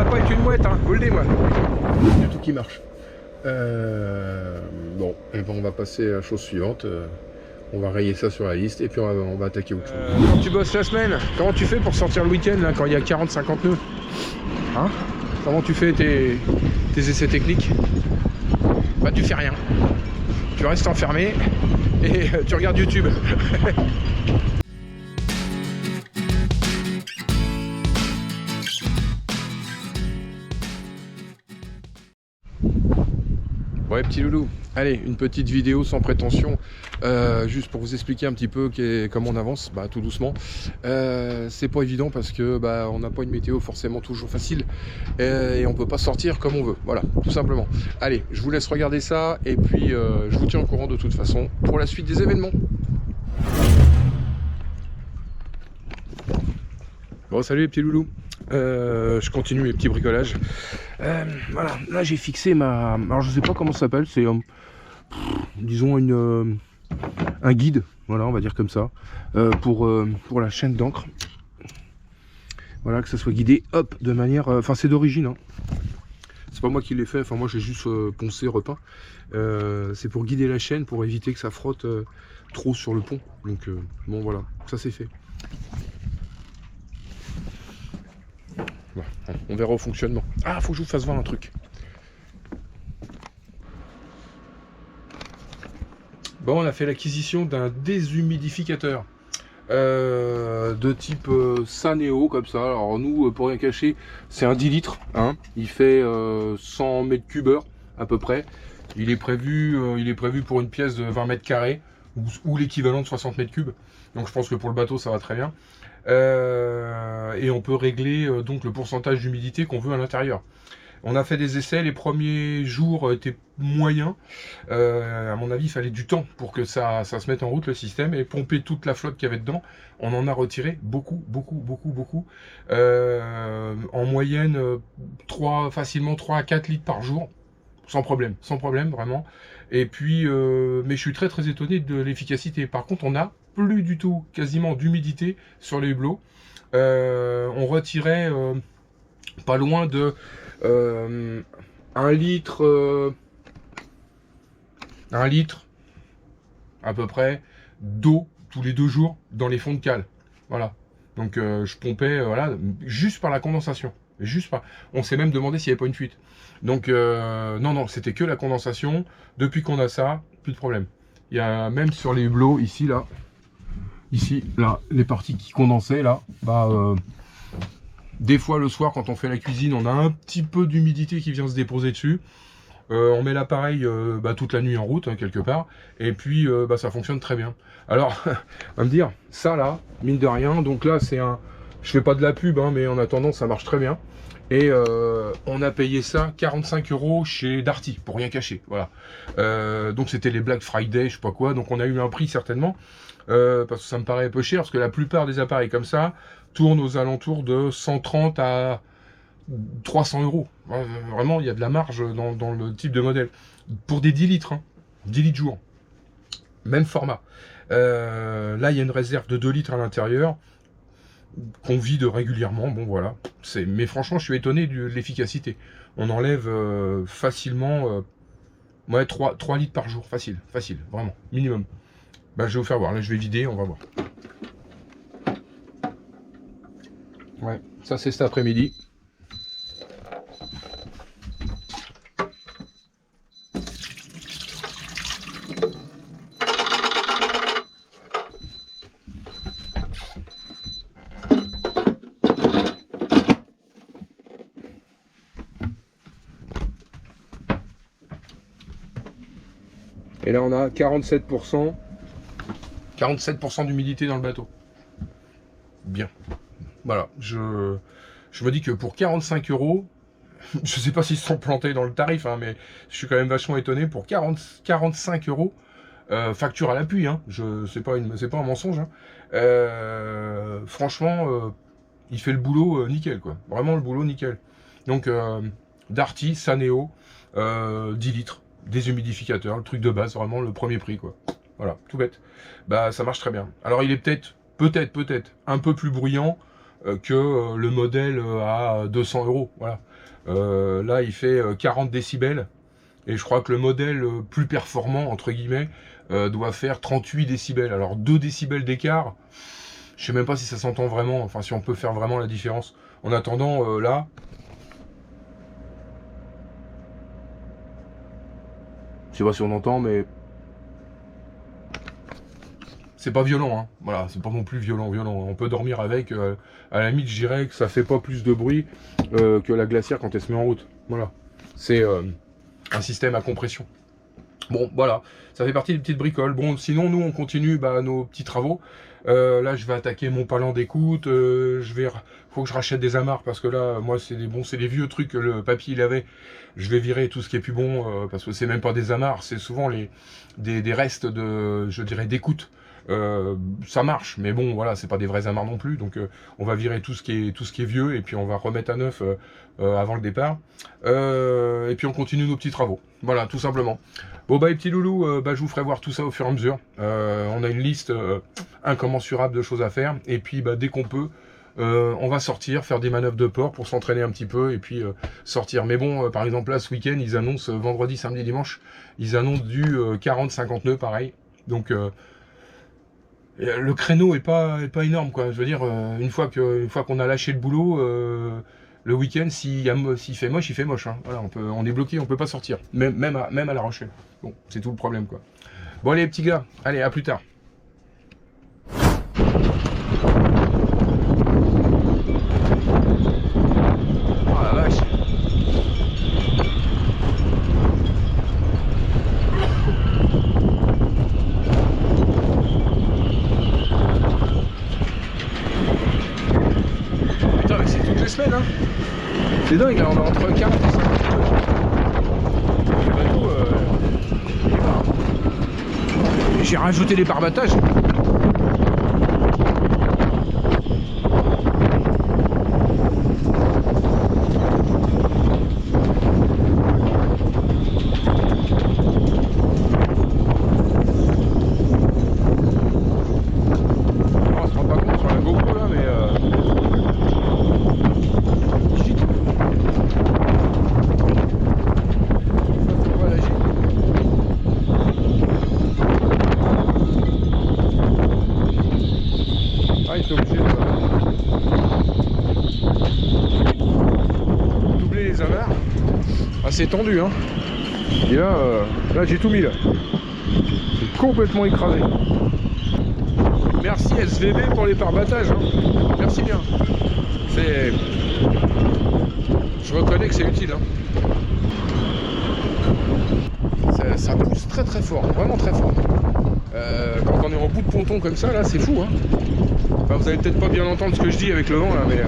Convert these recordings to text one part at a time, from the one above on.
va pas être une mouette, hein, vous le dis moi. Il y a tout qui marche. Bon, et ben on va passer à la chose suivante. On va rayer ça sur la liste et puis on va attaquer autre chose. Quand tu bosses la semaine, comment tu fais pour sortir le week-end là, quand il y a 40-50 nœuds? Hein? Comment tu fais tes essais techniques? Bah tu fais rien. Tu restes enfermé et tu regardes YouTube. Ouais, petit loulou, allez, une petite vidéo sans prétention, juste pour vous expliquer un petit peu comment on avance, tout doucement. C'est pas évident parce que on n'a pas une météo forcément toujours facile et on peut pas sortir comme on veut, voilà, tout simplement. Allez, je vous laisse regarder ça et puis je vous tiens au courant de toute façon pour la suite des événements. Bon, salut les petits loulous. Je continue mes petits bricolages. Voilà, là j'ai fixé ma... Alors je sais pas comment ça s'appelle, c'est disons un guide, voilà, on va dire comme ça, pour la chaîne d'encre. Voilà, que ça soit guidé, hop, de manière... Enfin c'est d'origine, hein. C'est pas moi qui l'ai fait, enfin moi j'ai juste poncé, repeint. C'est pour guider la chaîne, pour éviter que ça frotte trop sur le pont. Donc bon voilà, ça c'est fait. Bon, on verra au fonctionnement. Ah, faut que je vous fasse voir un truc. Bon, on a fait l'acquisition d'un déshumidificateur de type Saneo, comme ça. Alors nous, pour rien cacher, c'est un 10 litres. Hein. Il fait 100 mètres cubes à peu près. Il est prévu pour une pièce de 20 mètres carrés ou l'équivalent de 60 mètres cubes. Donc je pense que pour le bateau, ça va très bien. Et on peut régler donc le pourcentage d'humidité qu'on veut à l'intérieur. On a fait des essais, les premiers jours étaient moyens. À mon avis, il fallait du temps pour que ça se mette en route le système et pomper toute la flotte qu'il y avait dedans. On en a retiré beaucoup. En moyenne, facilement 3 à 4 litres par jour. Sans problème, vraiment. Et puis, mais je suis très étonné de l'efficacité. Par contre, on n'a plus du tout, quasiment d'humidité sur les hublots. On retirait pas loin de 1 litre, à peu près d'eau tous les 2 jours dans les fonds de cale. Voilà. Donc je pompais voilà, juste par la condensation. On s'est même demandé s'il n'y avait pas une fuite. Donc non, c'était que la condensation. Depuis qu'on a ça, plus de problème. Il y a même sur les hublots, ici, là, les parties qui condensaient, là, des fois le soir quand on fait la cuisine, on a un petit peu d'humidité qui vient se déposer dessus. On met l'appareil toute la nuit en route, hein, quelque part, et puis ça fonctionne très bien. Alors, on va me dire, ça là, mine de rien, donc là c'est un... Je fais pas de la pub, hein, mais en attendant ça marche très bien. Et on a payé ça 45 € chez Darty, pour rien cacher, voilà. Donc c'était les Black Friday, je sais pas quoi, donc on a eu un prix certainement, parce que ça me paraît un peu cher, parce que la plupart des appareils comme ça tournent aux alentours de 130 à 300 €. Vraiment, il y a de la marge dans le type de modèle. Pour des 10 litres, hein, 10 litres jour, même format. Là, il y a une réserve de 2 litres à l'intérieur, qu'on vide régulièrement, bon voilà. Mais franchement, je suis étonné de l'efficacité. On enlève facilement 3 litres par jour, facile, vraiment, minimum. Je vais vous faire voir, là je vais vider, on va voir. Ouais, ça c'est cet après-midi. Et là, on a 47% d'humidité dans le bateau. Bien. Voilà. Je me dis que pour 45 €, je sais pas s'ils se sont plantés dans le tarif, hein, mais je suis quand même vachement étonné. Pour 45 €, facture à l'appui, hein, c'est pas un mensonge. Hein. Franchement, il fait le boulot nickel, quoi. Vraiment le boulot nickel. Donc, Darty, Saneo, 10 litres. Déshumidificateur, le truc de base, vraiment le premier prix, quoi. Voilà, tout bête. Ça marche très bien. Alors il est peut-être un peu plus bruyant que le modèle à 200 €. Voilà. Là, il fait 40 décibels. Et je crois que le modèle plus performant, entre guillemets, doit faire 38 décibels. Alors 2 décibels d'écart, je sais même pas si ça s'entend vraiment, enfin si on peut faire vraiment la différence. En attendant, là... Je sais pas si on entend, mais... C'est pas violent, hein. Voilà, c'est pas non plus violent. On peut dormir avec. À la limite, je dirais que ça fait pas plus de bruit que la glacière quand elle se met en route. Voilà. C'est un système à compression. Bon, voilà. Ça fait partie des petites bricoles. Bon, sinon, nous, on continue nos petits travaux. Là, je vais attaquer mon palan d'écoute. Faut que je rachète des amarres parce que là, moi, c'est des vieux trucs que le papy il avait. Je vais virer tout ce qui est plus bon parce que c'est même pas des amarres. C'est souvent des restes je dirais, d'écoute. Ça marche, mais bon, voilà, c'est pas des vrais amarres non plus, donc on va virer tout ce qui est vieux et puis on va remettre à neuf avant le départ. Et puis on continue nos petits travaux. Voilà, tout simplement. Bon les petits loulous, je vous ferai voir tout ça au fur et à mesure. On a une liste incommensurable de choses à faire, et puis dès qu'on peut, on va sortir, faire des manœuvres de port pour s'entraîner un petit peu et puis sortir. Mais bon, par exemple là, ce week-end, ils annoncent vendredi, samedi, dimanche, ils annoncent du 40-50 nœuds, pareil. Donc le créneau est pas énorme, quoi. Je veux dire, une fois qu'on a lâché le boulot, le week-end, s'il fait moche, il fait moche. Hein. Voilà, on est bloqué, on peut pas sortir, même à La Rochelle. Bon, c'est tout le problème, quoi. Bon allez, petits gars, allez, à plus tard. Oh la vache. Semaine, hein. C'est dingue, là, on est entre 40 et 50 km. Le bateau, j'ai rajouté les parbattages. On se rend pas compte sur la GoPro là, mais il est obligé de doubler les amarres. Ah, c'est tendu, hein. Et là, j'ai tout mis là. C'est complètement écrasé. Merci SVB pour les parbattages, hein. Merci bien. Je reconnais que c'est utile, hein. Ça pousse très très fort, vraiment très fort. Quand on est en bout de ponton comme ça, là, c'est fou, hein. Enfin, vous allez peut-être pas bien entendre ce que je dis avec le vent, là, mais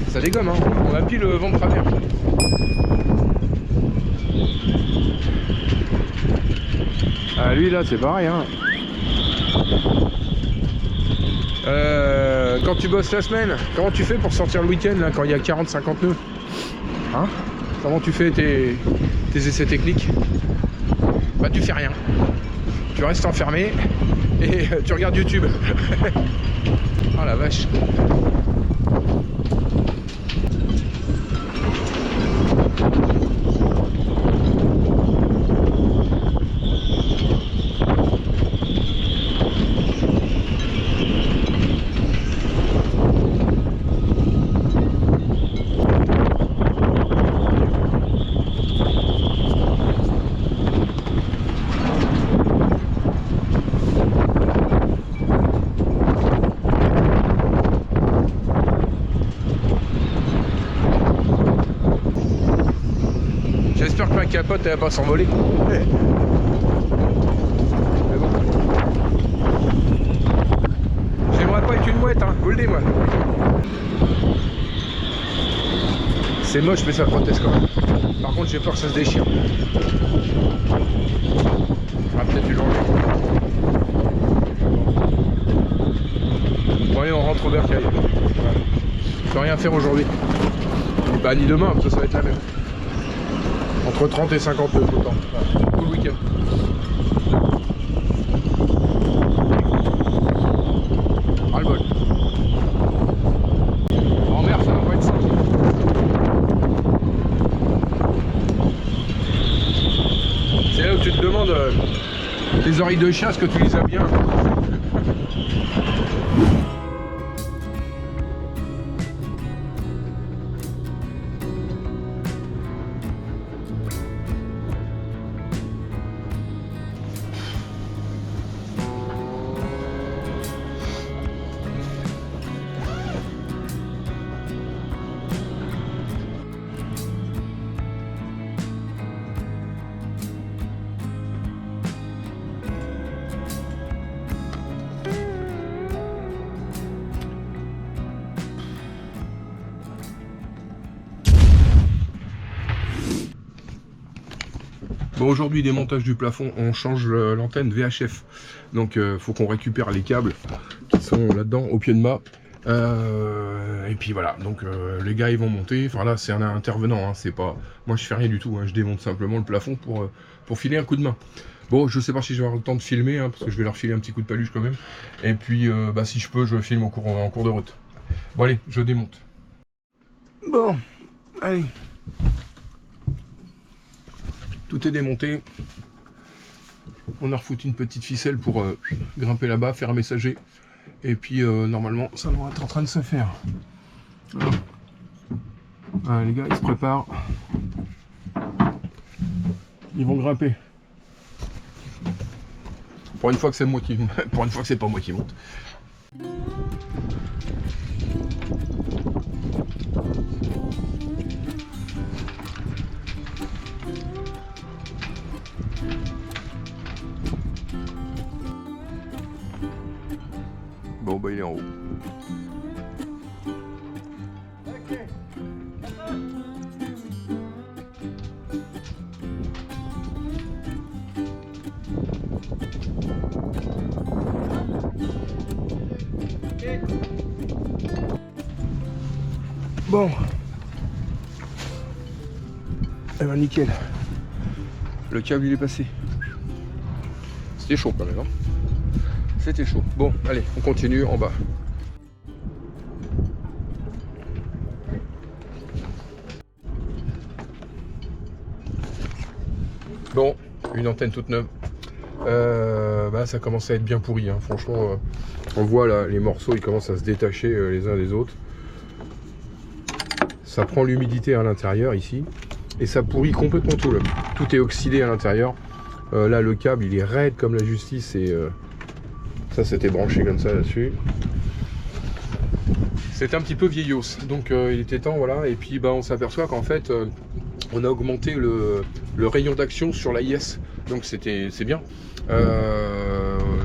ça dégomme, hein. On a pile le vent de travers. Ah, lui, là, c'est pareil, hein. Quand tu bosses la semaine, comment tu fais pour sortir le week-end, là, quand il y a 40-50 nœuds, hein? Comment tu fais tes essais techniques? Bah, tu fais rien. Tu restes enfermé et tu regardes YouTube. Oh la vache. J'espère que ma capote elle va pas s'envoler. Mais bon. J'aimerais pas être une mouette, hein, vous le dites moi. C'est moche mais ça proteste quand même. Par contre j'ai peur que ça se déchire. On va peut-être dû l'enlever. Bon allez, on rentre au bercail. Voilà. Je peux rien faire aujourd'hui. Bah ni demain, parce que ça va être la même. Entre 30 et 50 tout le temps. Voilà. Tout le week-end. Ras le bol. Tes oreilles de chat, est-ce que tu les as bien? Bon, aujourd'hui, démontage du plafond, on change l'antenne VHF. Donc, faut qu'on récupère les câbles qui sont là-dedans, au pied de mât. Et puis voilà, donc les gars, ils vont monter. Enfin là, c'est un intervenant, hein, c'est pas... Moi, je fais rien du tout, hein, je démonte simplement le plafond pour filer un coup de main. Bon, je sais pas si je vais avoir le temps de filmer, hein, parce que je vais leur filer un petit coup de paluche quand même. Et puis, bah, si je peux, je filme en cours de route. Bon, allez, je démonte. Bon, allez. Tout est démonté. On a refoutu une petite ficelle pour grimper là-bas, faire un messager. Et puis normalement, ça devrait être en train de se faire. Voilà, les gars, ils se préparent. Ils vont grimper. Pour une fois que c'est moi qui... Pour une fois que c'est pas moi qui monte. Bon, bah il est en haut. Bon. Eh ben nickel. Le câble il est passé. C'était chaud quand même, hein. C'était chaud. Bon, allez, on continue en bas. Bon, une antenne toute neuve. Bah, ça commence à être bien pourri, hein. Franchement, on voit là, les morceaux, ils commencent à se détacher les uns des autres. Ça prend l'humidité à l'intérieur ici. Et ça pourrit complètement tout là. Tout est oxydé à l'intérieur. Là, le câble, il est raide comme la justice et... ça c'était branché comme ça là-dessus. C'était un petit peu vieillos, donc il était temps, voilà. Et puis bah, on s'aperçoit qu'en fait on a augmenté le rayon d'action sur l'AIS, donc c'est bien.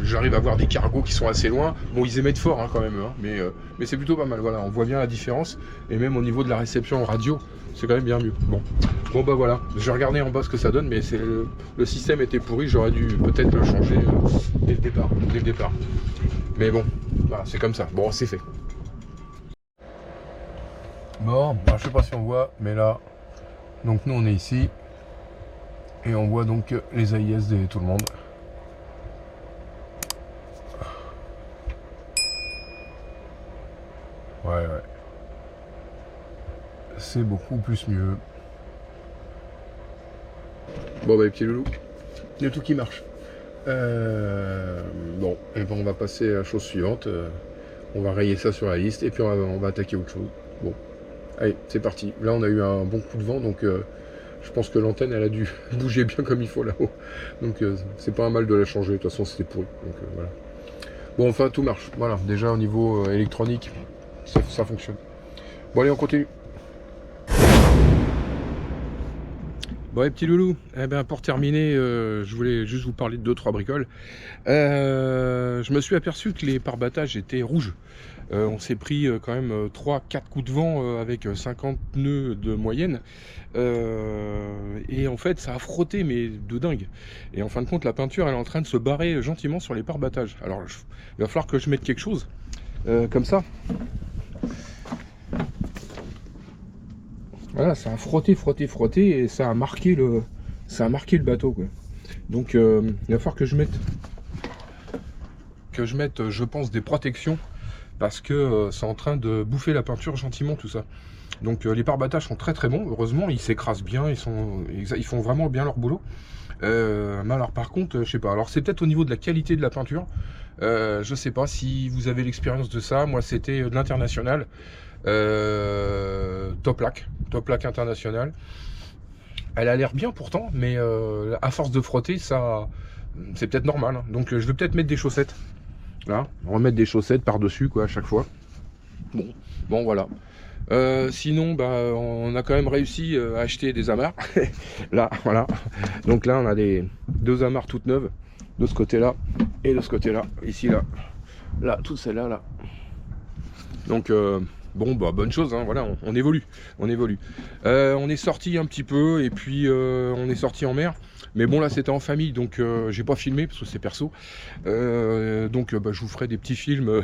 J'arrive à voir des cargos qui sont assez loin. Bon, ils émettent fort, hein, quand même, hein, mais c'est plutôt pas mal. Voilà, on voit bien la différence. Et même au niveau de la réception radio, c'est quand même bien mieux. Bon bah voilà. J'ai regardé en bas ce que ça donne, mais le système était pourri. J'aurais dû peut-être le changer dès le départ. Mais bon, voilà, c'est comme ça. Bon, c'est fait. Bon, bah, je sais pas si on voit, mais là, donc nous on est ici et on voit donc les AIS de tout le monde. Ouais. C'est beaucoup plus mieux. Bon bah les petits loulous, il y a tout qui marche. Bon, et ben on va passer à la chose suivante. On va rayer ça sur la liste et puis on va attaquer autre chose. Bon, allez, c'est parti. Là on a eu un bon coup de vent, donc je pense que l'antenne elle a dû bouger bien comme il faut là-haut. Donc c'est pas un mal de la changer, de toute façon c'était pourri. Donc voilà. Bon, enfin tout marche. Voilà, déjà au niveau électronique, ça fonctionne. Bon allez, on continue. Bon les petits loulous, eh ben, pour terminer, je voulais juste vous parler de 2-3 bricoles. Je me suis aperçu que les pare-battages étaient rouges. On s'est pris quand même 3-4 coups de vent avec 50 nœuds de moyenne. Et en fait ça a frotté mais de dingue. Et en fin de compte la peinture elle est en train de se barrer gentiment sur les pare-battages. Alors il va falloir que je mette quelque chose comme ça. Voilà, ça a frotté et ça a marqué le bateau, quoi. Donc il va falloir que je mette je pense des protections parce que c'est en train de bouffer la peinture gentiment tout ça. Donc les pare-batages sont très très bons, heureusement, ils s'écrasent bien, ils font vraiment bien leur boulot. Mais alors par contre, je sais pas, alors c'est peut-être au niveau de la qualité de la peinture, je sais pas si vous avez l'expérience de ça, moi c'était de l'international, Top Lac international. Elle a l'air bien pourtant, mais à force de frotter, ça, c'est peut-être normal, hein. Donc je vais peut-être mettre des chaussettes, là, remettre des chaussettes par-dessus quoi à chaque fois. Bon voilà. Sinon, bah, on a quand même réussi à acheter des amarres. Là, voilà. Donc là, on a deux amarres toutes neuves de ce côté-là et de ce côté-là. Ici, là, toutes celles-là, là. Donc, bon, bah, bonne chose, hein, voilà, on évolue. On est sorti un petit peu et puis on est sorti en mer. Mais bon, là, c'était en famille, donc j'ai pas filmé parce que c'est perso. Donc, bah, je vous ferai des petits films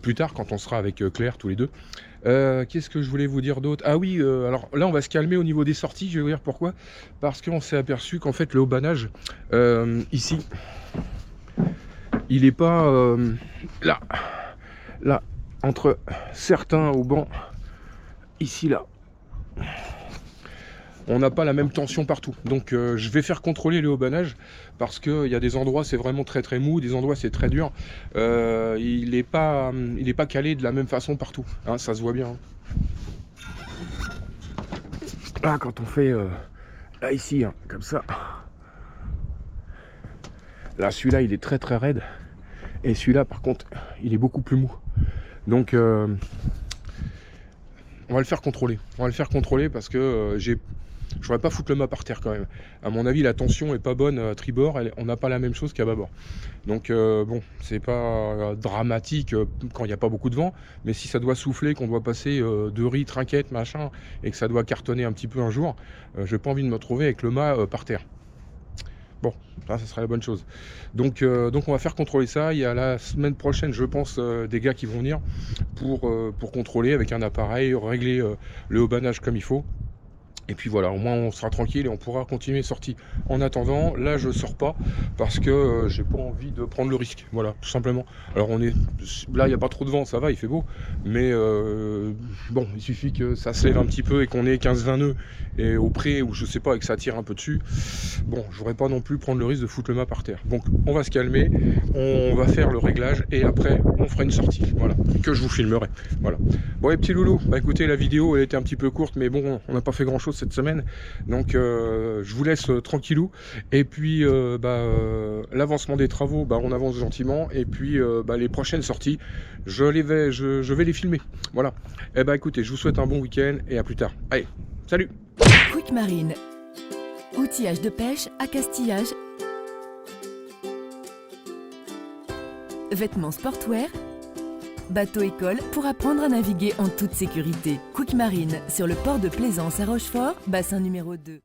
plus tard quand on sera avec Claire tous les deux. Qu'est-ce que je voulais vous dire d'autre? Ah oui, alors là, on va se calmer au niveau des sorties. Je vais vous dire pourquoi. Parce qu'on s'est aperçu qu'en fait, le haubanage, ici, il n'est pas là, entre certains haubans, ici, là. On n'a pas la même tension partout. Donc je vais faire contrôler le haubanage parce qu'il y a des endroits c'est vraiment très très mou, des endroits c'est très dur. Il n'est pas calé de la même façon partout, hein, ça se voit bien. Là quand on fait là ici, hein, comme ça. Là celui-là il est très très raide. Et celui-là par contre il est beaucoup plus mou. Donc on va le faire contrôler. Parce que je voudrais pas foutre le mât par terre quand même. À mon avis, la tension est pas bonne à tribord, on n'a pas la même chose qu'à bâbord. Donc bon, c'est pas dramatique quand il n'y a pas beaucoup de vent, mais si ça doit souffler, qu'on doit passer de riz, trinquette, machin, et que ça doit cartonner un petit peu un jour, j'ai pas envie de me retrouver avec le mât par terre. Bon, ça serait la bonne chose. Donc on va faire contrôler ça. Il y a la semaine prochaine, je pense, des gars qui vont venir pour contrôler avec un appareil, régler le haubanage comme il faut. Et puis voilà, au moins on sera tranquille et on pourra continuer les sorties. En attendant, là je sors pas parce que j'ai pas envie de prendre le risque. Voilà, tout simplement. Alors là il n'y a pas trop de vent, ça va, il fait beau. Mais bon, il suffit que ça se lève un petit peu et qu'on ait 15-20 nœuds et au près ou je sais pas et que ça tire un peu dessus. Bon, je voudrais pas non plus prendre le risque de foutre le mât par terre. Donc on va se calmer, on va faire le réglage et après on fera une sortie. Voilà, que je vous filmerai. Voilà. Bon les petits loulous, bah écoutez, la vidéo elle était un petit peu courte, mais bon, on n'a pas fait grand chose cette semaine, donc je vous laisse tranquillou. Et puis l'avancement des travaux, bah, on avance gentiment. Et puis les prochaines sorties, je vais les filmer. Voilà. Et bah écoutez, je vous souhaite un bon week-end et à plus tard. Allez, salut. Quick Marine, outillage de pêche, accastillage, vêtements sportwear, bateau-école pour apprendre à naviguer en toute sécurité. Quick Marine sur le port de Plaisance à Rochefort, bassin numéro 2.